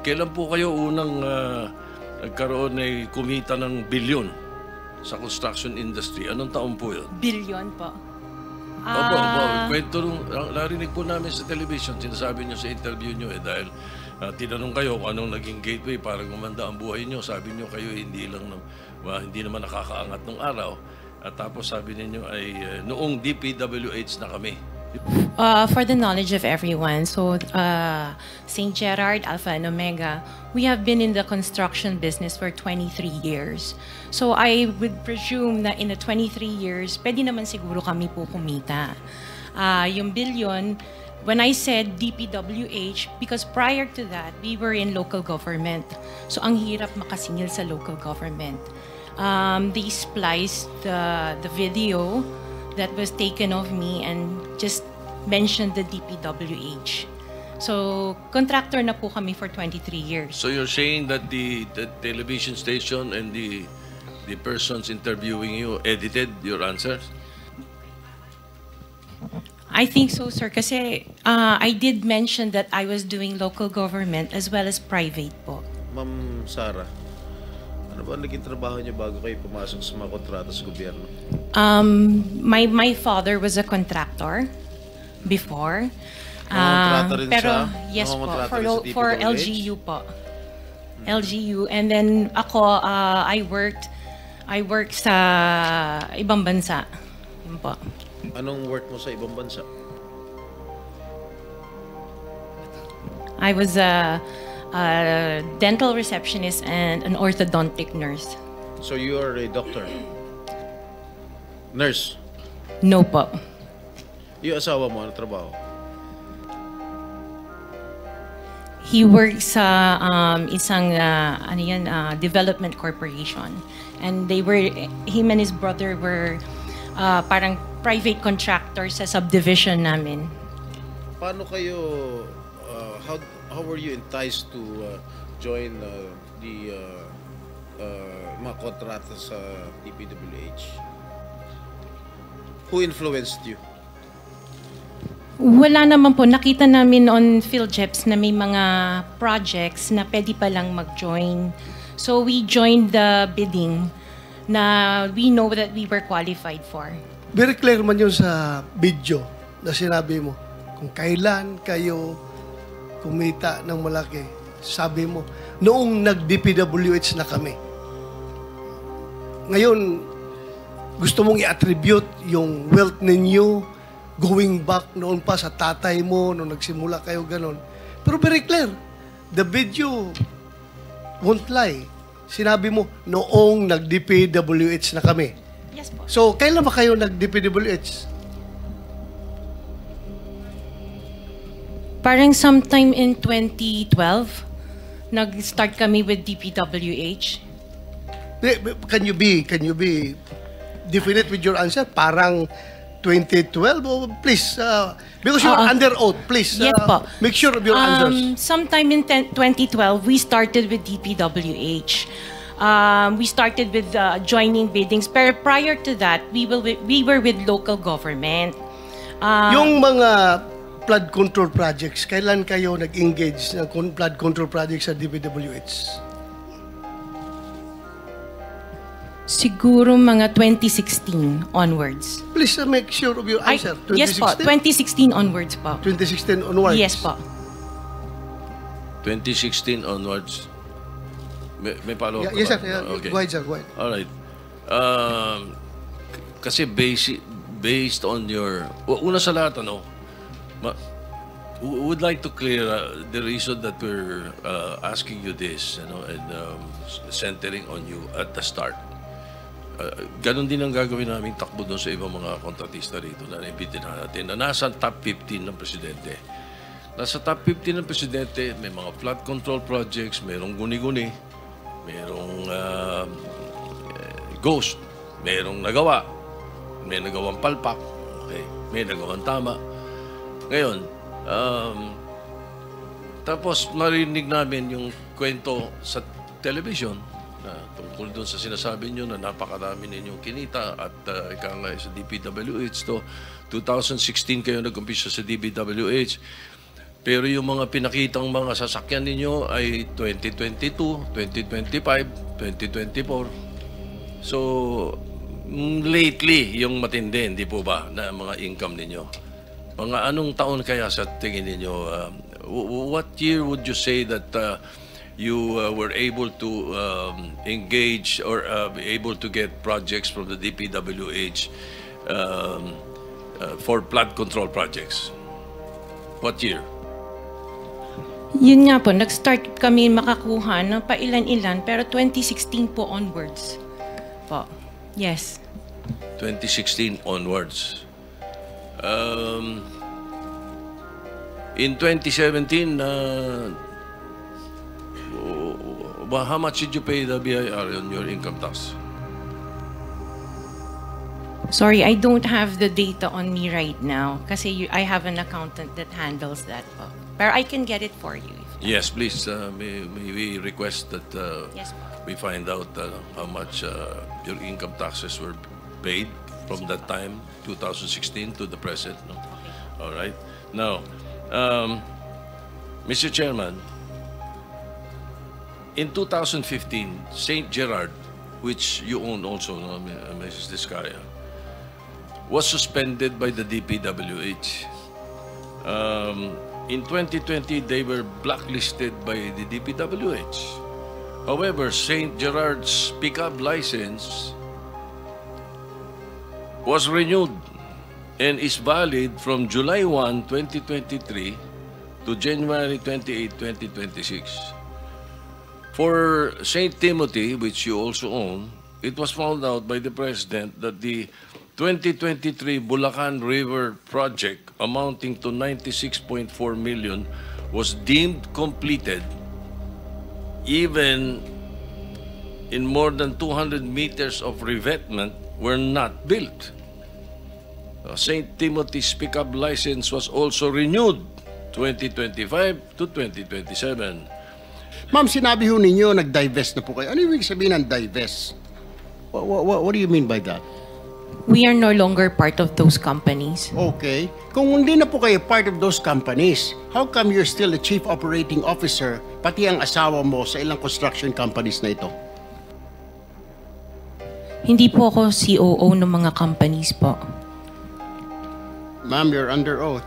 Kailan po kayo unang nagkaroon ay kumita ng bilyon sa construction industry? Anong taon po yun? Billion po. Opo. Kwento nung narinig po namin sa television, sinasabi nyo sa interview nyo dahil tinanong kayo kung anong naging gateway para gumanda ang buhay nyo. Sabi nyo kayo hindi naman nakakaangat nung araw. At tapos sabi ninyo ay noong DPWH na kami. For the knowledge of everyone, so St. Gerard, Alpha and Omega, we have been in the construction business for 23 years. So I would presume na in the 23 years, pwede naman siguro kami po kumita. Yung billion, when I said DPWH, because prior to that, we were in local government. So ang hirap makasingil sa local government. They spliced the video that was taken of me and just mentioned the DPWH. So, contractor na po kami for 23 years. So you're saying that the television station and the persons interviewing you edited your answers? I think so, sir. Kasi I did mention that I was doing local government as well as private po. Ma'am Sara, ano ba naging trabaho niyo bago kayo pumasok sa mga kontrata sa gobyerno? My father was a contractor before. Nangongontrata rin Pero siya? yes po, Nangongontrata rin sa for DPWH? LGU po. LGU, and then ako I worked sa ibang bansa. Yun po. Anong work mo sa ibang bansa? I was a dental receptionist and an orthodontic nurse. So you are a doctor? Nurse? No po. Yung asawa mo, ano trabaho? He works sa isang development corporation, and him and his brother were parang private contractors sa subdivision namin. Paano kayo, how were you enticed to join the mga kontrata sa DPWH? Who influenced you? Wala naman po. Nakita namin on PhilJeps na may mga projects na pwede palang mag-join. So we joined the bidding na we know that we were qualified for. Very clear man yun sa video na sinabi mo. Kung kailan kayo kumita ng malaki, sabi mo, noong nag-DPWH na kami. Ngayon, gusto mong i-attribute yung wealth ninyo going back noon pa sa tatay mo, nung nagsimula kayo ganon. Pero very clear, the video won't lie. Sinabi mo, noong nag-DPWH na kami. Yes po. So, kailan ba kayo nag-DPWH? Parang sometime in 2012, nag-start kami with DPWH. Can you be definite with your answer? Parang 2012? Oh, please, because you're under oath, please Yes po. make sure of your answers. Sometime in 2012, we started with DPWH. We started with joining biddings. Pero prior to that, we were with local government. Yung mga flood control projects, kailan kayo nag-engage ng flood control projects sa DPWH? Siguro mga 2016 onwards. Please make sure of your answer. Yes po, 2016 onwards po. 2016 onwards? Yes po. 2016 onwards. May follow-up Yes, sir. ka ba? Okay. Go ahead, sir. Go ahead. Alright. Kasi based on your... Una sa lahat, would like to clear the reason that we're asking you this, and centering on you at the start. Ganon din ang gagawin namin takbo doon sa ibang mga kontratista rito na naibitin natin na nasa top 15 ng presidente. Nasa top 15 ng presidente, may mga flood control projects, mayroong guni-guni, mayroong ghost, mayroong nagawa, may nagawang palpak, okay, may nagawang tama. Ngayon, tapos marinig namin yung kwento sa television na tungkol doon sa sinasabi nyo na napakarami ninyong kinita at ika nga sa DPWH to 2016 kayo nag-umpisa sa DPWH. Pero yung mga pinakitang mga sasakyan ninyo ay 2022, 2025, 2024. So, lately, yung matindi, hindi po ba, na mga income ninyo? Mga anong taon kaya sa tingin ninyo? What year would you say that you were able to engage or be able to get projects from the DPWH for flood control projects? What year? Yun nga po, nag-start kami makakuha ng pailan-ilan, pero 2016 po onwards po. Yes. 2016 onwards. In 2017, how much did you pay the BIR on your income tax? Sorry, I don't have the data on me right now kasi I have an accountant that handles that po. Pero I can get it for you. Yes, please. May we request that Yes po. we find out how much your income taxes were paid from that time, 2016 to the present. No? All right. Now, Mr. Chairman, in 2015, St. Gerard, which you own also, no, Mrs. Discaya, was suspended by the DPWH. In 2020, they were blacklisted by the DPWH. However, St. Gerard's pickup license was renewed and is valid from July 1, 2023 to January 28, 2026. For St. Timothy, which you also own, it was found out by the President that the 2023 Bulacan River project amounting to 96.4 million was deemed completed even in more than 200 meters of revetment were not built. St. Timothy's pickup license was also renewed 2025 to 2027. Ma'am, sinabi ho ninyo, nag-divest na po kayo. Ano ibig sabihin ng divest? What do you mean by that? We are no longer part of those companies. Okay. Kung hindi na po kayo part of those companies, how come you're still the chief operating officer, pati ang asawa mo sa ilang construction companies na ito? Hindi po ako COO ng mga companies po. Ma'am, you're under oath.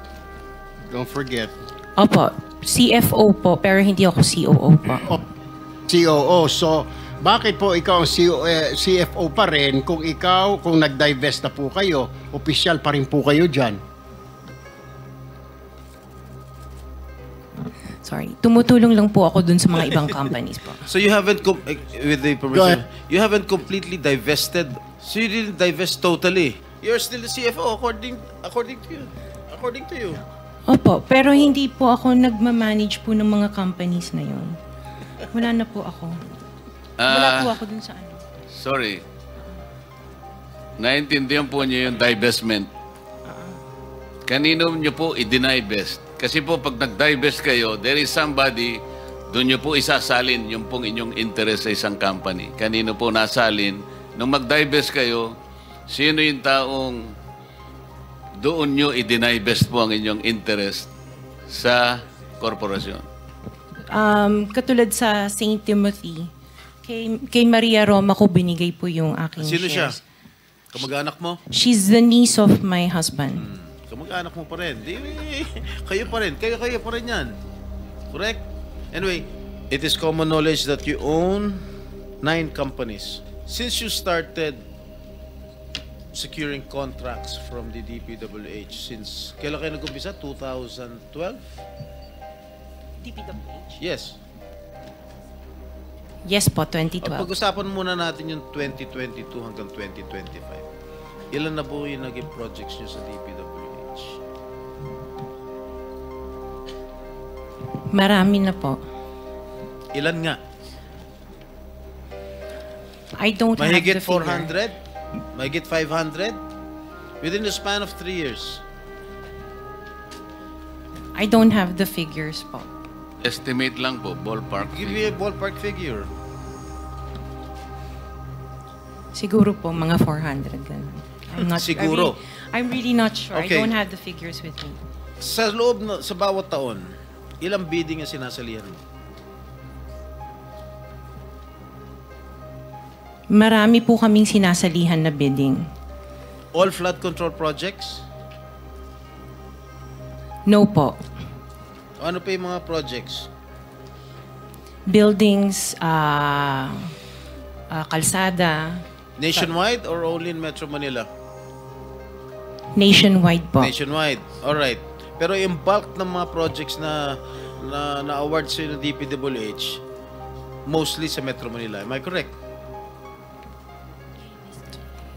Don't forget. Opo, CFO po, pero hindi ako COO po. Oh, COO. So, bakit po ikaw ang CFO pa rin kung nag-divest na po kayo, opisyal pa rin po kayo dyan? Sorry, tumutulong lang po ako dun sa mga ibang companies po. So you haven't, with the Go permission, ahead. you haven't completely divested. So you didn't divest totally. You're still the CFO according to you. Opo, pero hindi po ako nagmamanage po ng mga companies na yun. Wala na po ako. Wala po ako dun sa ano. Sorry. Naintindihan po niyo yung divestment. Kanino niyo po i-divest? Kasi po pag nag-divest kayo, there is somebody, doon niyo po isasalin yung pong inyong interest sa isang company. Kanino po nasalin? Nung mag-divest kayo, sino yung taong doon niyo i-divest po ang inyong interest sa korporasyon? Katulad sa St. Timothy, kay Maria Roma ko binigay po yung aking Sino siya? shares. Kamag-anak mo? She's the niece of my husband. Kamag-anak mo pa rin. Kayo pa rin. Kayo pa rin yan. Correct? Anyway, it is common knowledge that you own 9 companies. Since you started securing contracts from the DPWH, since kailan kayo nag-umpisa? 2012? DPWH? Yes. Yes po, 2012. Pag-usapan muna natin yung 2022 hanggang 2025. Ilan na po yung naging projects nyo sa DPWH? Marami na po. Ilan nga? I don't have the Mahigit figure. 400? Mahigit 500? Within the span of 3 years. I don't have the figures po. Estimate lang po, ballpark. Give me a ballpark figure. Siguro po, mga 400. Ganun. I'm not Siguro. I'm really not sure. Okay. I don't have the figures with me. Sa loob, sa bawat taon, ilang bidding ang sinasalihan mo? Marami po kaming sinasalihan na bidding. All flood control projects? No po. Ano pa yung mga projects? Buildings, kalsada, Nationwide or only in Metro Manila? nationwide po. Nationwide. Alright. Pero yung bulk ng mga projects na award sa'yo ng DPWH, mostly sa Metro Manila. Am I correct?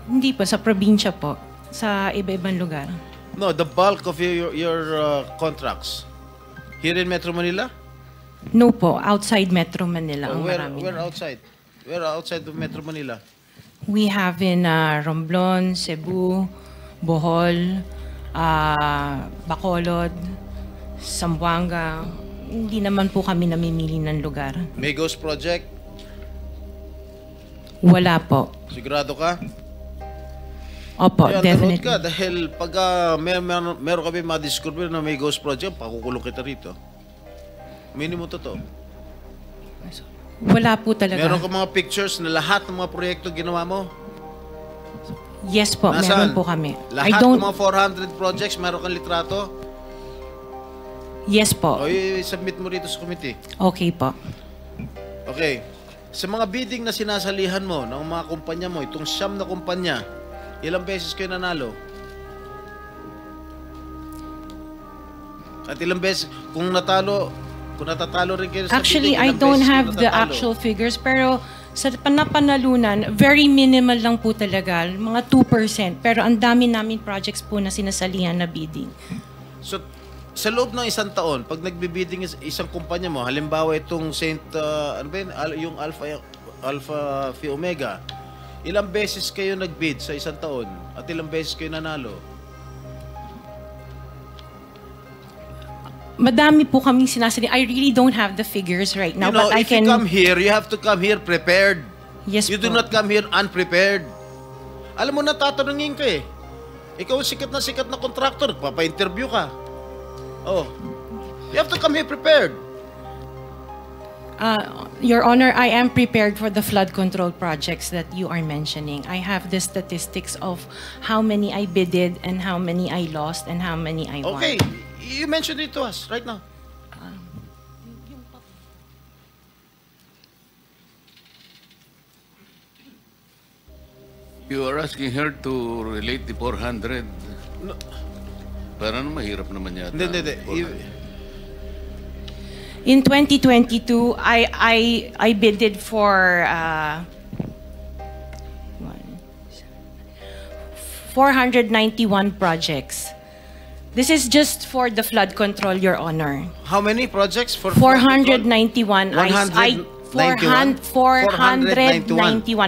Hindi po, sa probinsya po. Sa iba-ibang lugar. No, the bulk of your contracts. Here in Metro Manila? No po, outside Metro Manila ang Where marami. outside? Where outside of Metro Manila? We have in Romblon, Cebu, Bohol, Bacolod, Zamboanga. Hindi naman po kami namimili ng lugar. Migos Project? Wala po. Sigurado ka? Opo, Kaya definitely. ka dahil pag meron kami ma-discover na may ghost project, pakukulong kita rito. Minimum totoo. Wala po talaga. Meron ka mga pictures na lahat ng mga proyekto ginawa mo? Yes po, Nasaan? meron po kami. Lahat ng mga 400 projects, meron kang litrato? Yes po. O i-submit mo rito sa committee. Okay po. Okay. Sa mga bidding na sinasalihan mo ng mga kumpanya mo, itong siyam na kumpanya, ilang beses kayo nanalo? At ilang beses, kung natatalo rin kayo sa Actually, bidding, I ilang don't beses kayo have the natatalo? actual figures, pero sa panapanalunan, very minimal lang po talaga, mga 2%. Pero ang dami namin projects po na sinasalihan na bidding. So, sa loob ng isang taon, pag nagbibidding isang kumpanya mo, halimbawa itong ano ba yun? Yung Alpha Phi Omega, ilang beses kayo nagbid sa isang taon at ilang beses kayo nanalo? Madami po kaming sinasali. I really don't have the figures right now, You know, but I if can... you come here, you have to come here prepared. Yes You po. do not come here unprepared. Alam mo, natatanungin ka eh. Ikaw sikat na contractor, papa-interview ka. Oh. You have to come here prepared. Your Honor, I am prepared for the flood control projects that you are mentioning. I have the statistics of how many I bidded and how many I lost and how many I won. Okay. You mentioned it to us right now. You are asking her to relate the 400. No. Parang mahirap naman yata. Hindi. In 2022, I bidded for 491 projects. This is just for the flood control, Your Honor. How many projects for 491. 491?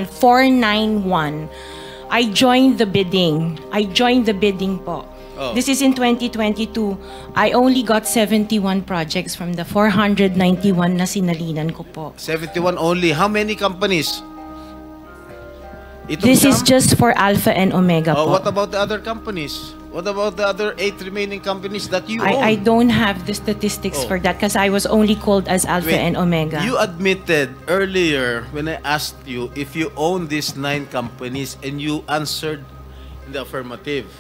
491. I joined the bidding. Po. Oh. This is in 2022. I only got 71 projects from the 491 na sinalinan ko po. 71 only. How many companies? Itong This is siyam? just for Alpha and Omega Oh, po. what about the other companies? What about the other 8 remaining companies that you own? I don't have the statistics Oh. for that because I was only called as Alpha Wait, and Omega. You admitted earlier when I asked you if you own these 9 companies and you answered in the affirmative.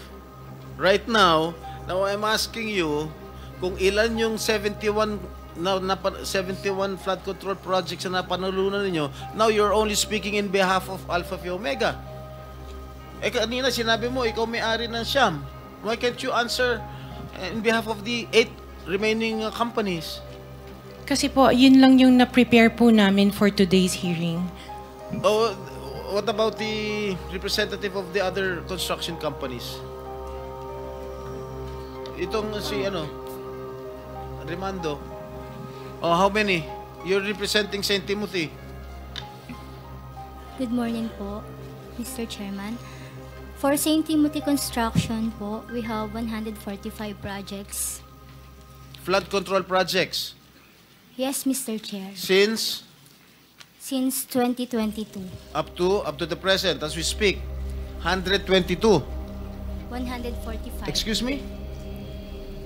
Right now I'm asking you kung ilan yung 71 71 flood control projects na napanalunan ninyo. Now you're only speaking in behalf of Alpha Phi Omega. Eh kanina sinabi mo ikaw may-ari ng Siyam. Why can't you answer in behalf of the 8 remaining companies? Kasi po, yun lang yung na-prepare po namin for today's hearing. Oh, what about the representative of the other construction companies? Itong si Rimando. Oh, how many? You're representing St. Timothy. Good morning po, Mr. Chairman. For St. Timothy Construction po, we have 145 projects. Flood control projects. Yes, Mr. Chair. Since Since 2022, up to the present as we speak, 122. 145. Excuse me?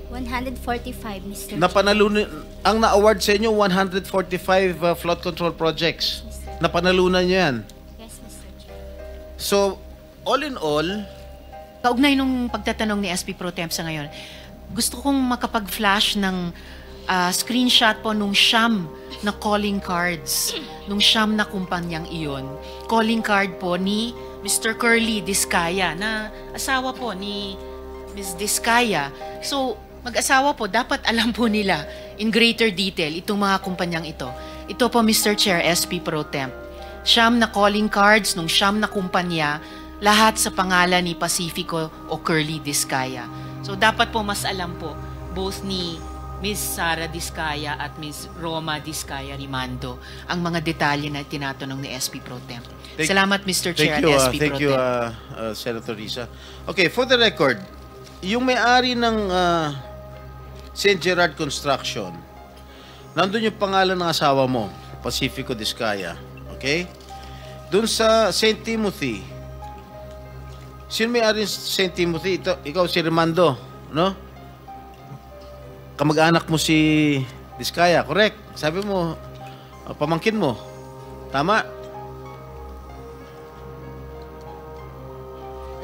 145, Mr. Chair. Ang na-award sa inyo, 145 flood control projects. Napanalunan nyo yan. Yes, Mr. Chair. So, all in all, Kaugnay nung pagtatanong ni SP Pro Temp sa ngayon, gusto kong makapag-flash ng screenshot po nung siyam na calling cards, nung siyam na kumpanyang iyon. Calling card po ni Mr. Curly Discaya, na asawa po ni Ms. Discaya. So, mag-asawa po, dapat alam po nila in greater detail itong mga kumpanyang ito. Ito po, Mr. Chair, SP Pro Temp. Siyam na calling cards nung siyam na kumpanya, lahat sa pangalan ni Pacifico o Curly Discaya. So dapat po mas alam po both ni Ms. Sara Discaya at Ms. Roma Discaya Rimando ang mga detalye na tinatanong ni SP Pro Temp. Salamat, Mr. Chair at SP Pro thank you, Temp. Senator Risa. Okay, for the record, yung may-ari ng St. Gerard Construction, nandun yung pangalan ng asawa mo, Pacifico Discaya. Okay? Doon sa St. Timothy, sino may-ari ng St. Timothy? Ikaw si Rimando, no? Kamag-anak mo si Discaya, correct? Sabi mo, pamangkin mo. Tama?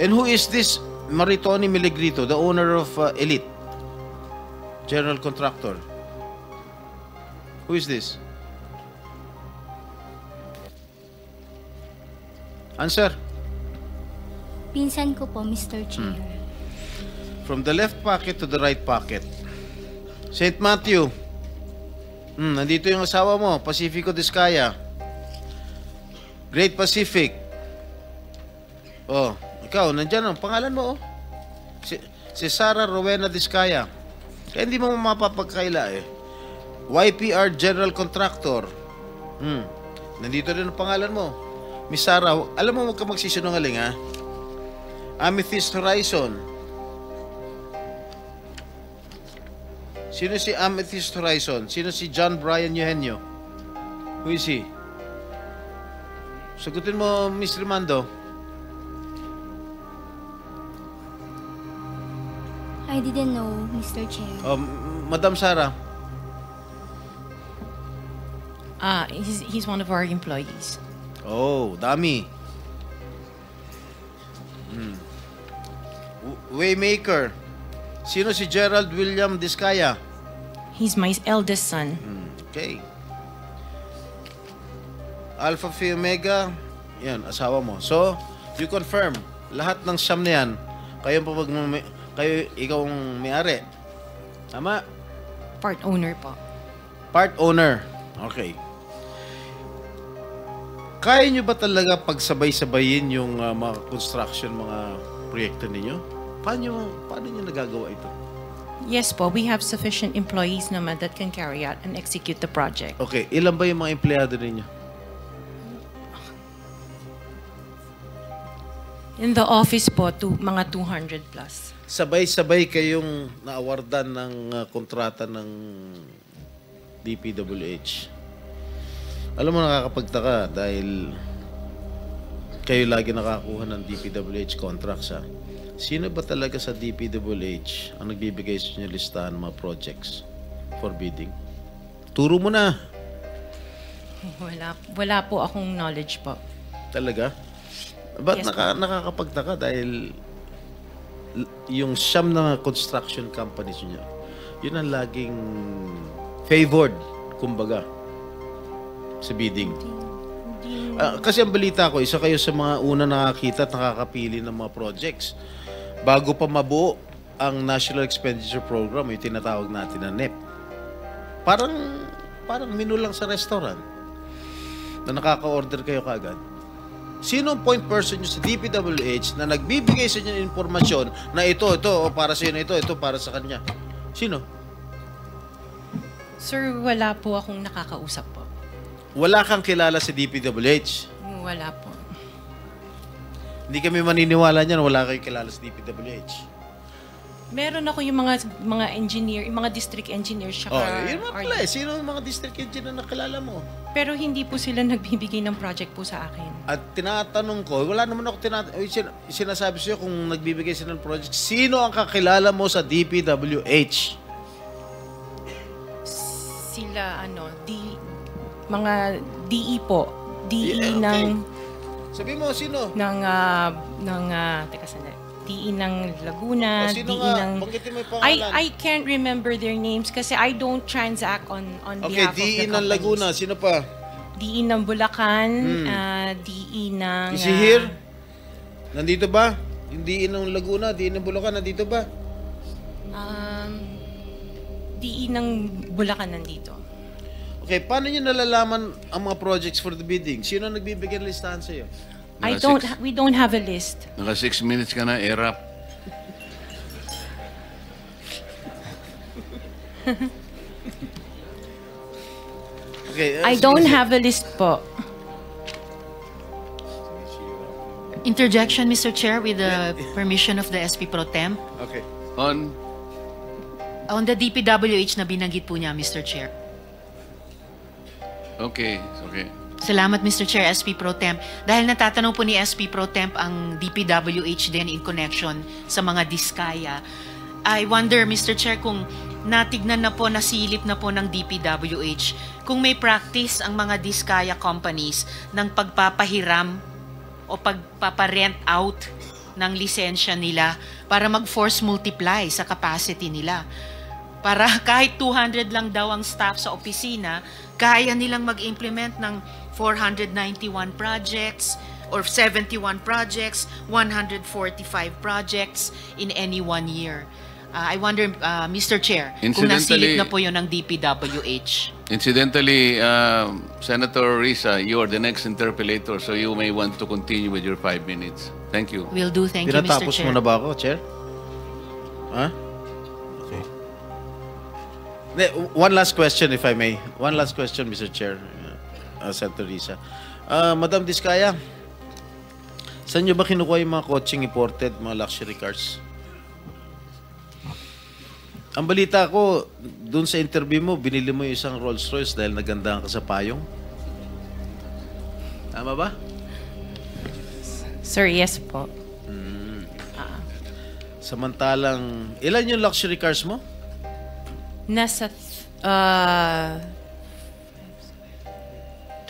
And who is this Maritoni Miligrito, the owner of Elite General Contractor? Who is this? Answer. Pinsan ko po, Mr. Chair. From the left pocket to the right pocket. St. Matthew. Nandito yung asawa mo, Pacifico Discaya. Great Pacific. Oh, ikaw, nandyan ang pangalan mo, oh. Si Sara Rowena Discaya. Kaya hindi mo mapapagkaila, eh. YPR General Contractor. Nandito rin ang pangalan mo. Miss Sara, alam mo, huwag ka magsisinungaling, ha? Amethyst Horizon. Sino si Amethyst Horizon? Sino si John Brian Eugenio? Who is he? Sagutin mo, Miss Rimando. I didn't know, Mr. Chair. Madam Sara. He's one of our employees. Oh, dami. Waymaker. Sino si Gerald William Discaya? He's my eldest son. Okay. Alpha Phi Omega. Yan, asawa mo. So, you confirm. Lahat ng siyam na yan, ikaw ang may-ari. Tama? Part owner po. Part owner. Okay. Kaya nyo ba talaga pagsabay-sabayin yung mga construction, mga proyekto ninyo? Paano nyo nagagawa ito? Yes po, we have sufficient employees naman that can carry out and execute the project. Okay, ilan ba yung mga empleyado ninyo? In the office po, mga 200 plus. Sabay-sabay kayong naawardan ng kontrata ng DPWH. Alam mo, nakakapagtaka dahil kayo lagi nakakuha ng DPWH contracts, ha? Sino ba talaga sa DPWH ang nagbibigay sa inyo listahan ng mga projects for bidding? Turo mo na. Wala po akong knowledge po. Talaga? Ba't Yes, nakakapagtaka dahil yung siyam na construction companies niyo, yun ang laging favored, kumbaga, sa bidding. Kasi ang balita ko, isa kayo sa mga una nakakita at nakakapili ng mga projects. Bago pa mabuo ang National Expenditure Program, yung tinatawag natin na NEP. Parang menu lang sa restaurant na nakaka-order kayo kaagad. Sino ang point person nyo sa DPWH na nagbibigay sa inyo ng informasyon na ito, para sa inyo, ito para sa kanya? Sino? Sir, wala po akong nakakausap po. Wala kang kilala sa DPWH? Wala po. Hindi kami maniniwala niyan, wala kayong kilala sa DPWH. Meron ako yung mga engineer, yung mga district engineers Oh, tsaka yun mga pala. Sino yung mga district engineer na kilala mo? Pero hindi po sila nagbibigay ng project po sa akin. At tinatanong ko, wala naman ako sinasabi sa'yo kung nagbibigay sila ng project. Sino ang kakilala mo sa DPWH? Sila mga DE po. DE Yeah, okay. ng Sabi mo, sino? teka sandali. DE ng Laguna, O, sino DE nga? ng Banggitin mo yung pangalan. I can't remember their names kasi I don't transact on Okay, behalf of the DE ng companies. Laguna. Sino pa? DE ng Bulacan, DE ng Si Hir? Nandito ba? Yung DE ng Laguna, DE ng Bulacan, nandito ba? DE ng Bulacan nandito. Okay, paano nyo nalalaman ang mga projects for the bidding? Sino ang nagbibigay ng listahan sa'yo? We don't have a list. Naka 6 minutes ka na, erap. Okay, I sige, don't sige. have a list po. Interjection, Mr. Chair, with the permission of the SP Pro Temp. Okay. On the DPWH na binanggit po niya, Mr. Chair. Okay. Salamat, Mr. Chair, SP Pro Temp. Dahil natatanong po ni SP Pro Temp ang DPWH din in connection sa mga diskaya. I wonder, Mr. Chair, kung natignan na po, nasilip na po ng DPWH, kung may practice ang mga diskaya companies ng pagpapahiram o pagpaparent out ng lisensya nila para mag-force multiply sa capacity nila. Para kahit 200 lang daw ang staff sa opisina, kaya nilang mag-implement ng 491 projects or 71 projects, 145 projects in any 1 year. I wonder, Mr. Chair, kung nasilip na po yun ng DPWH. Incidentally, Senator Risa, you are the next interpellator, so you may want to continue with your 5 minutes. Thank you. Will do. Thank you, Mr. Tinatapos Chair. mo na ba ako, Chair? Ha? Okay. One last question, if I may. One last question, Mr. Chair. Senator Risa. Madam Diskaya, saan nyo ba kinukuha yung mga coaching imported, mga luxury cars? Ang balita ko, dun sa interview mo, binili mo yung isang Rolls Royce dahil nagandahan ka sa payong. Tama ba? Sir, yes po. Samantalang, ilan yung luxury cars mo? Nasa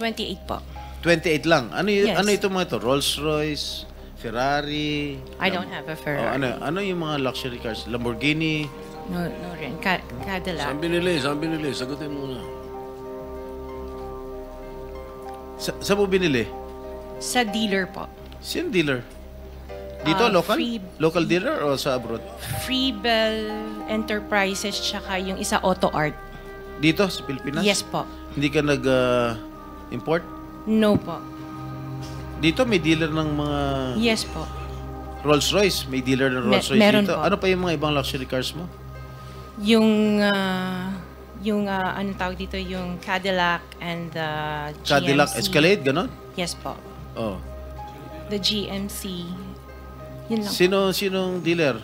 28 po. 28 lang. Yes. Ano ito mga ito? Rolls Royce, Ferrari? I don't have a Ferrari. Ano yung mga luxury cars? Lamborghini? No rin. Cadillac. Saan binili? Sagutin mo na. Saan mo binili? Sa dealer po. Sino dealer? Dito, local? Local dealer o sa abroad? Freebell Enterprises tsaka yung isa Auto Art. Dito, sa Pilipinas? Yes po. Hindi ka nag-import? No po. Dito, may dealer ng mga Yes po. Rolls Royce. May dealer ng Rolls Royce meron dito. po. Ano pa yung mga ibang luxury cars mo? Yung anong tawag dito, yung Cadillac and the GMC. Cadillac Escalade, ganon? Yes po. Oh. The GMC. Yun lang. Sinong dealer?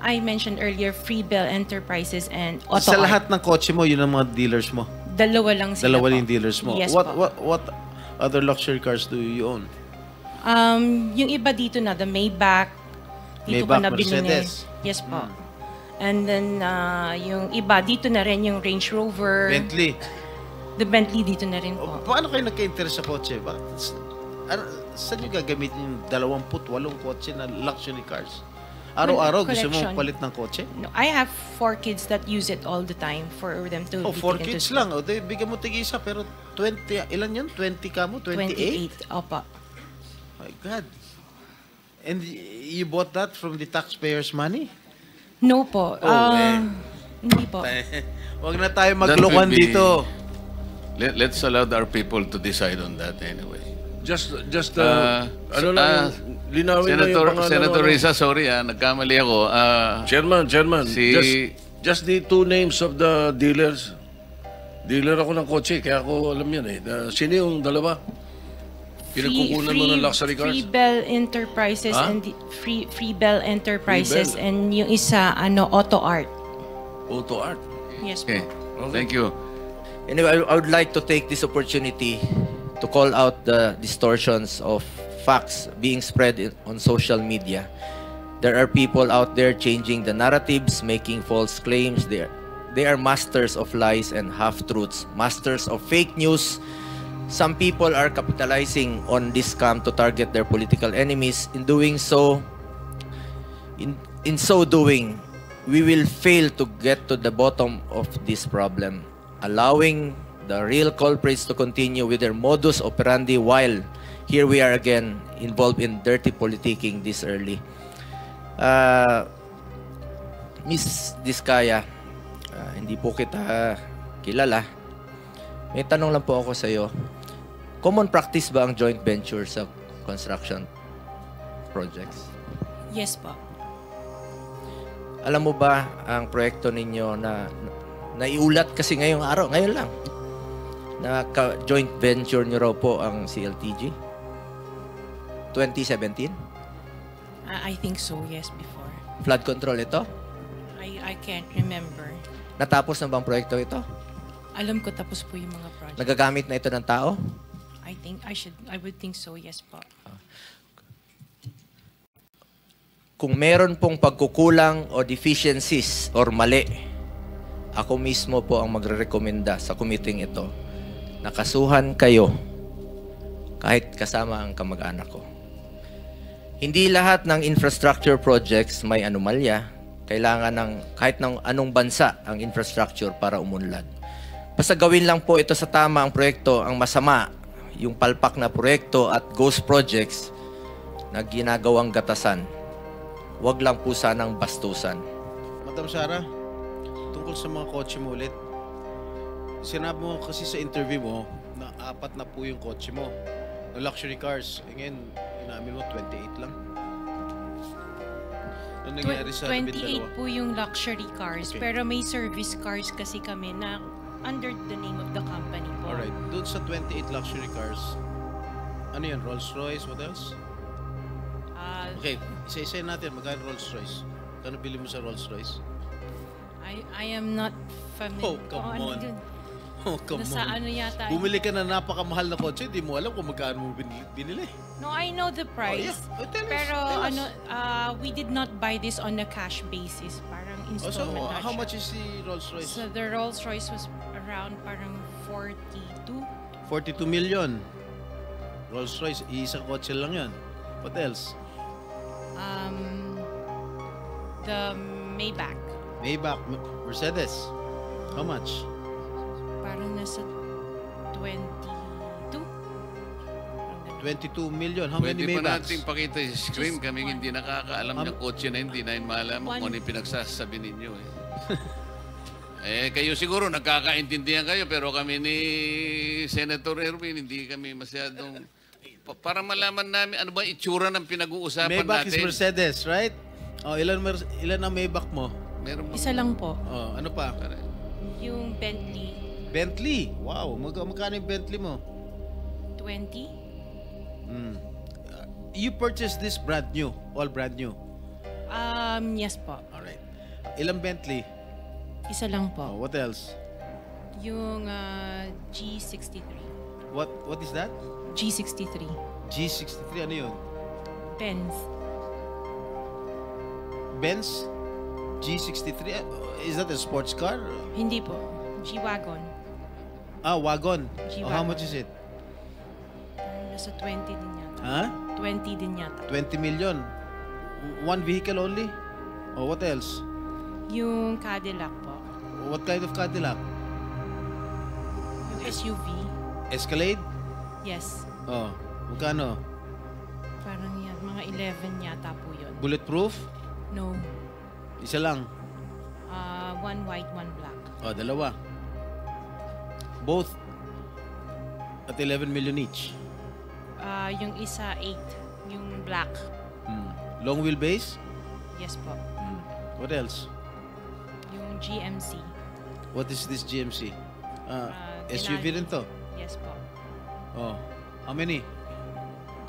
I mentioned earlier, Freebell Enterprises and Auto Sa Art. lahat ng kotse mo, yun ang mga dealers mo? Dalawa lang sila Dalawa po. yung dealers mo? Yes what, po. what other luxury cars do you own? Yung iba dito na, the Maybach. Dito Maybach, ko na binili. Mercedes. Yes po. And then, yung iba, dito na rin yung Range Rover. Bentley. The Bentley dito na rin O, po. paano kayo nagka-interest sa kotse? Saan nyo gagamitin yung 28 kotse na luxury cars? Araw-araw gusto mo Collection. palit ng kotse? No, I have 4 kids that use it all the time for them to Oh, be 4 taken to kids school. lang. O, bigyan mo tig-isa, pero 20, ilan yun? 20 ka mo? 28? 28. Opo. My God. And you bought that from the taxpayers' money? No po. Hindi po. Huwag na tayo That maglokohan will be- dito. Let's allow our people to decide on that anyway. Just linawin na yung pangalan. Senator Risa, sorry nagkamali ako. Chairman, Si- just the 2 names of the dealers. Dealer ako ng kotse, kaya ako alam yan eh. Sino yung dalawa? Pinagkukunan mo ng luxury cars? Free Bell Enterprises Ah? and Free Bell Enterprises Free and yung isa Auto Art. Auto art. Yes Okay. po. Thank you. Anyway, I would like to take this opportunity to call out the distortions of facts being spread on social media. There are people out there changing the narratives, making false claims. They are masters of lies and half-truths, masters of fake news. Some people are capitalizing on this scam to target their political enemies. In doing so, in so doing, we will fail to get to the bottom of this problem, allowing the real culprits to continue with their modus operandi while here we are again involved in dirty politicking this early. Miss Diskaya, hindi po kita kilala. May tanong lang po ako sa iyo. Common practice ba ang joint venture sa construction projects? Yes po. Alam mo ba ang proyekto ninyo na naiulat kasi ngayong araw, ngayon lang, na joint venture nyo raw po ang CLTG? 2017? I think so, yes, before. Flood control ito? I can't remember. Natapos na bang proyekto ito? Alam ko tapos po yung mga project. Nagagamit na ito ng tao? I would think so, yes po. Kung meron pong pagkukulang o deficiencies or mali, ako mismo po ang magre-rekomenda sa committee ito na kasuhan kayo kahit kasama ang kamag-anak ko. Hindi lahat ng infrastructure projects may anomalya. Kailangan ng kahit ng anong bansa ang infrastructure para umunlad. Basta gawin lang po ito sa tama ang proyekto, ang masama, yung palpak na proyekto at ghost projects na ginagawang gatasan. Huwag lang po sanang bastusan. Madam Sara, tungkol sa mga kotse mo ulit. Sinabi mo kasi sa interview mo na 4 na po yung kotse mo. Na luxury cars. Ngayon, inamin mo 28 lang. Ano nangyari sa 28 po yung luxury cars, Okay. pero may service cars kasi kami na under the name of the company po. Alright, doon sa 28 luxury cars, ano yun? Rolls Royce? What else? Okay, isa-isa natin. Magkano Rolls Royce? Kano bili mo sa Rolls Royce? I am not familiar. Oh, come ano on. yun? Oh, come Nasa on. ano yata. Bumili ka na napakamahal na kotse, di mo alam kung magkano mo binili. No, I know the price. Oh, tell us, Pero tell us. we did not buy this on a cash basis. Parang Oh, so, installment na how siya. much is the Rolls Royce? So the Rolls Royce was around parang 42. 42 million. Rolls Royce, isang kotse lang yan. What else? The Maybach. Maybach, Mercedes. How much? Parang nasa 22. Parang ganun. 22 million. How Pwede many pa Maybachs? natin pakita yung screen. Just Kaming one. hindi nakakaalam ng kotse na hindi namin malaman kung ano yung pinagsasabi ninyo. Kayo siguro nagkakaintindihan kayo pero kami ni Senator Erwin hindi kami masyadong... Para malaman namin ano ba itsura ng pinag-uusapan Maybach natin. is Mercedes, right? Oh, ilan ang Maybach mo? Meron ba? Isa lang po. Oh, ano pa? Yung Bentley, Bentley. Wow, magkano yung Bentley mo? 20. You purchased this brand new, all brand new. Yes po. All right. Ilang Bentley? Isa lang Oh, po. what else? Yung G63. What is that? G63. G63 ano yun? Benz. Benz G63. Is that a sports car? Hindi po. G-Wagon. Ah, wagon. G-Wagon. Oh, how much is it? Parang nasa 20 din yata. Huh? 20 din yata. 20 million. One vehicle only? Oh, what else? Yung Cadillac po. What kind of Cadillac? Yung SUV. Escalade? Yes. Oh, magkano? Parang yan. Mga 11 yata po yun. Bulletproof? No. Isa lang. One white, one black. Oh, dalawa. Both at 11 million each. Yung isa 8. Yung black. Long wheelbase? Yes po. What else? Yung GMC. What is this GMC? SUV Denali. rin to. Yes po. Oh, how many?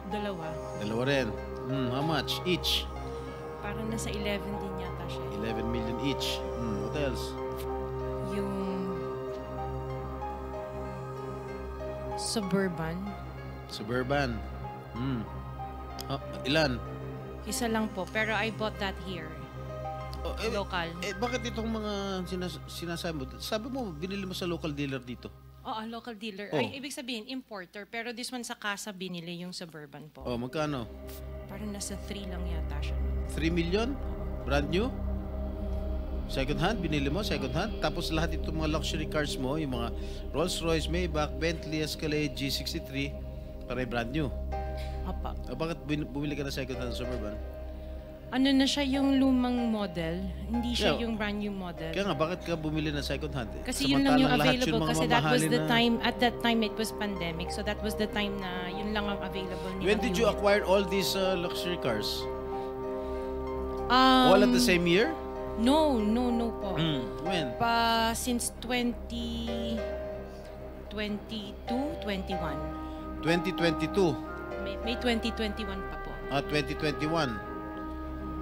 Dalawa. Dalawa rin. How much each? Parang nasa 11 din yata siya. 11 million each. What else? Yung Suburban. Suburban. Ilan? Isa lang po, pero I bought that here. Local. Bakit itong mga sinasabi mo? Sabi mo, binili mo sa local dealer dito. Oo, local dealer. Oh. Ay, ibig sabihin, importer. Pero this one sa casa binili yung Suburban po. Magkano? Parang nasa 3 lang yata siya. 3 million? Brand new? Second hand? Binili mo? Second hand? Tapos lahat itong mga luxury cars mo, yung mga Rolls-Royce, Maybach, Bentley, Escalade, G63, pare brand new. Apa. Bakit bumili ka na second hand Suburban? Ano na siya yung lumang model? Hindi siya Yeah. yung brand new model. Kaya nga, bakit ka bumili na second hand? Kasi yun lang yung Samantalang lahat available mga kasi that was mamahalin the na- time, at that time it was pandemic. So that was the time na yun lang ang available nila. When did you acquire all these luxury cars? All at the same year? No po. When? Since 2022, 21. 2022. May 2021 pa po. 2021.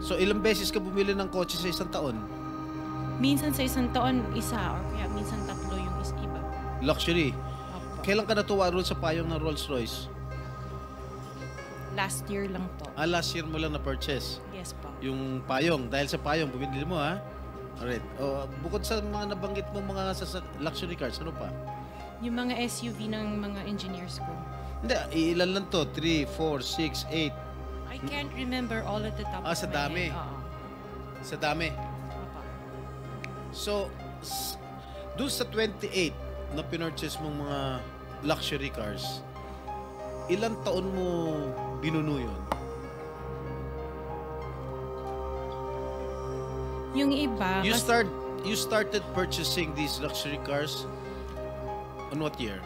So, ilang beses ka bumili ng kotse sa isang taon? Minsan sa isang taon, isa. Or kaya minsan tatlo yung iba. Luxury. Opo. Kailan ka natuwa roon sa payong ng Rolls-Royce? Last year lang po. Last year mo lang na-purchase. Yes po. Yung payong. Dahil sa payong, bumili mo, ha? Alright. Bukod sa mga nabanggit mo mga luxury cars, ano pa? Yung mga SUV ng mga engineers ko. Hindi, ilan lang to? 3, 4, 6, 8. I can't remember all at the top of Sa my dami. head. Oo. Sa dami. Opo. So, doon sa 28 na pinurchase mong mga luxury cars, ilang taon mo binuno yun? Yung iba, You started purchasing these luxury cars on what year?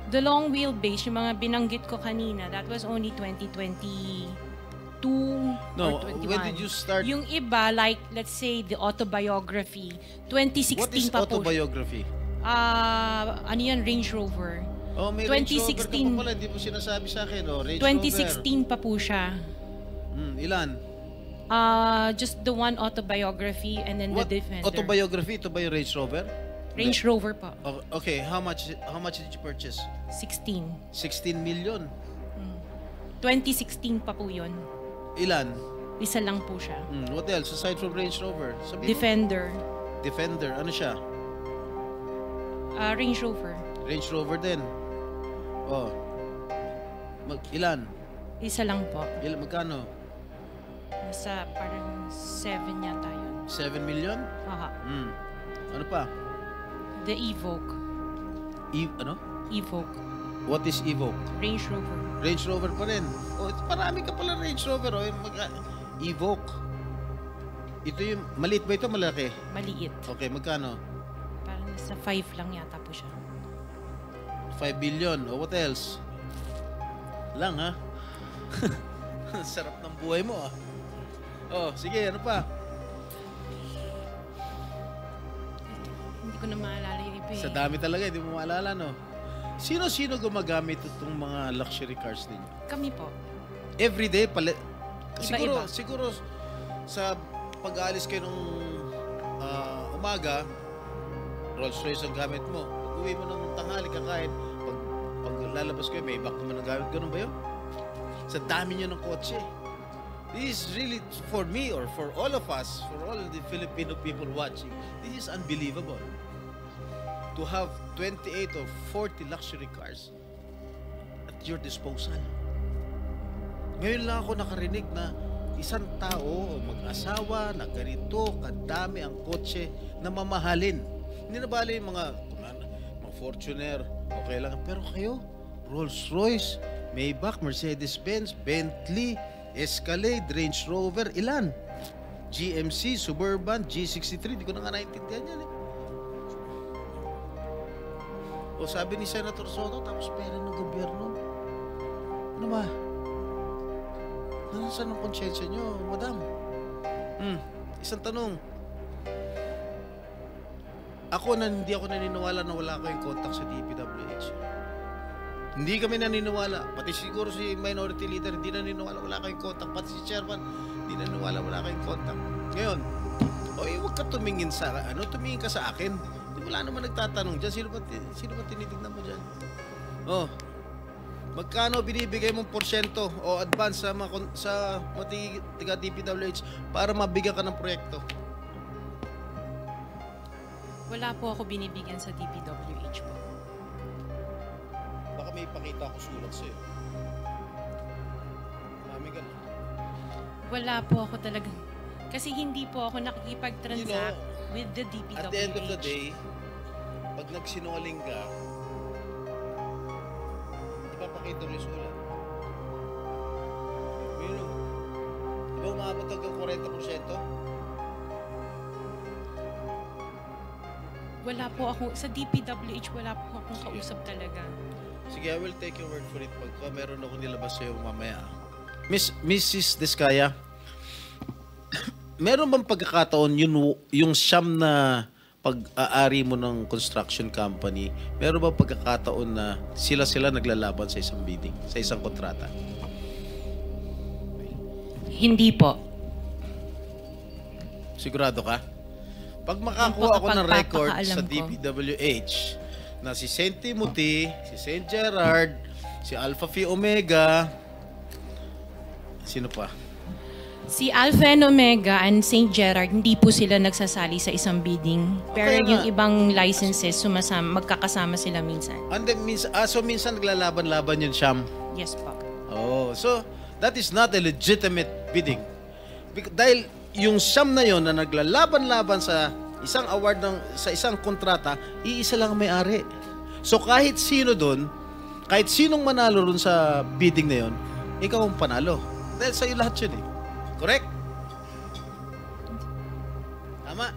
the long wheelbase, yung mga binanggit ko kanina, that was only 2022 No, or 21. when did you start? Yung iba, like, let's say, the autobiography, 2016 What is pa po. autobiography? Ano yan, Range Rover. May Range Rover ka 2016. pa pala, hindi mo sinasabi sa akin. Range 2016 pa po siya. Rover. Ilan? Just the one autobiography and then What the Defender. autobiography? Ito ba yung Range Rover? Range Rover po. Okay, how much did you purchase? 16. 16 million. 2016 pa po yun. Ilan? Isa lang po siya. What else aside from Range Rover? Sabi mo? Defender. Defender. Ano siya? Range Rover. Range Rover din. Ilan? Isa lang po. Magkano? Nasa parang 7 yata yun. 7 million? Aha. Ano pa? The Evoque. Ano? Evoque. What is Evoque? Range Rover. Range Rover pa rin. Marami ka pala Range Rover. Evoque. Ito yung, maliit ba ito? Malaki? Maliit. Okay, magkano? Parang nasa 5 lang yata po siya. 5 billion. What else? Lang, ha? Sarap ng buhay mo, ah. Sige, ano pa? Hindi ko na maalala yung iba eh. Sa dami talaga, hindi mo maalala, no? Sino-sino gumagamit itong mga luxury cars ninyo? Kami po. Everyday, Iba-iba. siguro sa pag-aalis kayo nung umaga, Rolls-Royce ang gamit mo. Pag uwi mo ng tanghali, kakain, pag lalabas kayo, may back naman ang gamit. Ganun ba yun? Sa dami nyo ng kotse. This is really, for me or for all of us, for all the Filipino people watching, this is unbelievable. To have 28 or 40 luxury cars at your disposal. Ngayon lang ako nakarinig na isang tao o mag-asawa na ganito kadami ang kotse na mamahalin. Hindi na bali yung mga Fortuner, okay lang. Pero kayo, Rolls-Royce, Maybach, Mercedes-Benz, Bentley, Escalade, Range Rover, ilan? GMC, Suburban, G63, di ko na nga naintindihan yan eh. O sabi ni Senator Soto, tapos pera ng gobyerno. Ano ba? Nasaan ang konsyensya nyo, madam? Isang tanong. Hindi ako naniniwala na wala kayong contact sa DPWH. Hindi kami naniniwala. Pati siguro si minority leader, hindi naniniwala, wala kayong contact. Pati si chairman, hindi naniniwala, wala kayong contact. Ngayon, huwag ka tumingin sa, tumingin ka sa akin. Wala naman nagtatanong dyan. Sino ba tinitignan mo dyan? Magkano binibigay mong porsyento o advance sa mga tiga DPWH para mabigyan ka ng proyekto? Wala po ako binibigyan sa DPWH po. Baka may ipakita ako sulat sa'yo. Mami ka na. Wala po ako talagang... Kasi hindi po ako nakikipag-transact with the DPWH. At the end of the day, pag nagsinungaling ka, ipapakita mo yung sulat. Di ba umabot hanggang 40%? Wala po ako, sa DPWH, wala po akong kausap talaga. Sige, I will take your word for it. Pagka meron ako nilabas sa'yo mamaya. Mrs. Diskaya, meron bang pagkakataon yung siyam na pag-aari mo ng construction company, meron bang pagkakataon na sila naglalaban sa isang bidding, sa isang kontrata? Hindi po. Sigurado ka? Pag makakuha ako ng record sa DPWH na si St. Timothy, si St. Gerard, si Alpha Phi Omega, sino pa? Si Alpha and Omega and St. Gerard, hindi po sila nagsasali sa isang bidding. Pero Okay yung nga. ibang licenses, magkakasama sila minsan. And then, so minsan naglalaban-laban yun, Sham? Yes po. Oh, so that is not a legitimate bidding. Dahil yung siyam na yon na naglalaban-laban sa isang award sa isang kontrata, iisa lang ang may-ari. So kahit sino doon, kahit sinong manalo doon sa bidding na yon, ikaw ang panalo. Dahil sa'yo lahat yun eh. Correct? Tama?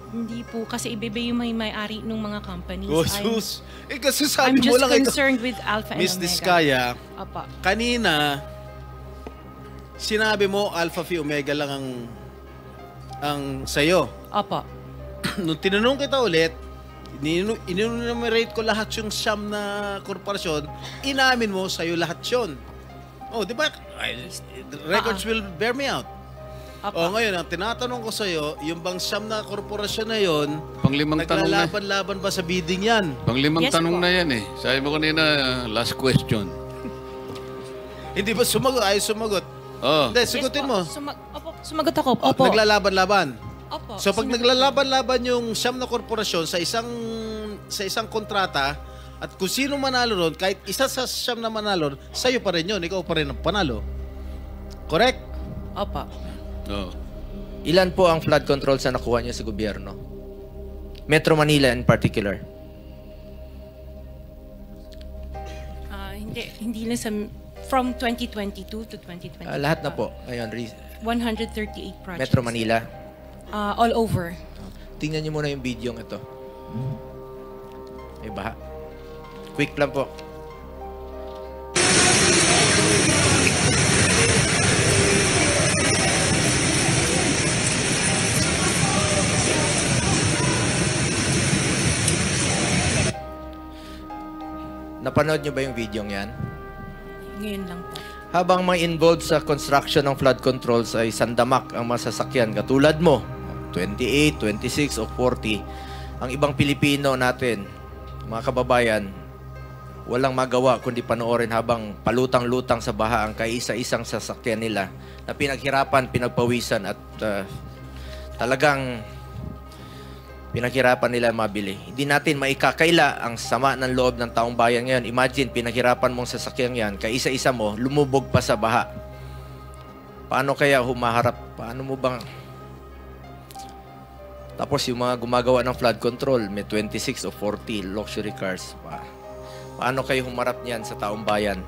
Hindi po, kasi iba yung may-ari ng mga companies. Oh, sus. Kasi I'm sabi mo just lang concerned with Alpha and Miss Omega. Diskaya, Opo. kanina, sinabi mo Alpha Phi Omega lang ang sa'yo. Opo. Nung tinanong kita ulit, in-enumerate ko lahat yung siyam na korporasyon, inamin mo sa'yo lahat yun. Oh, di ba? The records will bear me out. Opo. Oh, ngayon, ang tinatanong ko sa'yo, yung bang siyam na korporasyon na yun, Panglimang tanong na. naglalaban-laban ba sa bidding yan? Panglimang Yes tanong po. na yan eh. Sabi mo kanina, last question. Hindi ba sumagot? Ayaw sumagot. Oh. Hindi, sigutin mo. Opo, sumagot ako. Oh, Opo. naglalaban-laban. Opo. So pag naglalaban-laban yung siyam na korporasyon sa isang kontrata, at kung sino manalo ron, kahit isa sa siyam na manalo, sa'yo pa rin yun, ikaw pa rin ang panalo. Correct? Opo. Oh. Ilan po ang flood controls na nakuha niyo sa gobyerno? Metro Manila in particular. Hindi lang sa... From 2022 to 2025. Lahat na po. Ngayon, 138 projects. Metro Manila. All over. Tingnan niyo muna yung video ito. May baha. Quick lang po. Napanood niyo ba yung video yan? Ngayon lang po. Habang mga involved sa construction ng flood controls ay sandamak ang masasakyan katulad mo, 28, 26 o 40, ang ibang Pilipino natin, mga kababayan, walang magawa kundi panoorin habang palutang-lutang sa baha ang kaisa-isang sasakyan nila na pinaghirapan, pinagpawisan at talagang pinaghirapan nila mabili. Hindi natin maikakaila ang sama ng loob ng taong bayan ngayon. Imagine, pinaghirapan mong sasakyan yan, kaisa-isa mo, lumubog pa sa baha. Paano kaya humaharap? Paano mo bang... Tapos yung mga gumagawa ng flood control, may 26 o 40 luxury cars pa. Paano kayo humarap niyan sa taong bayan?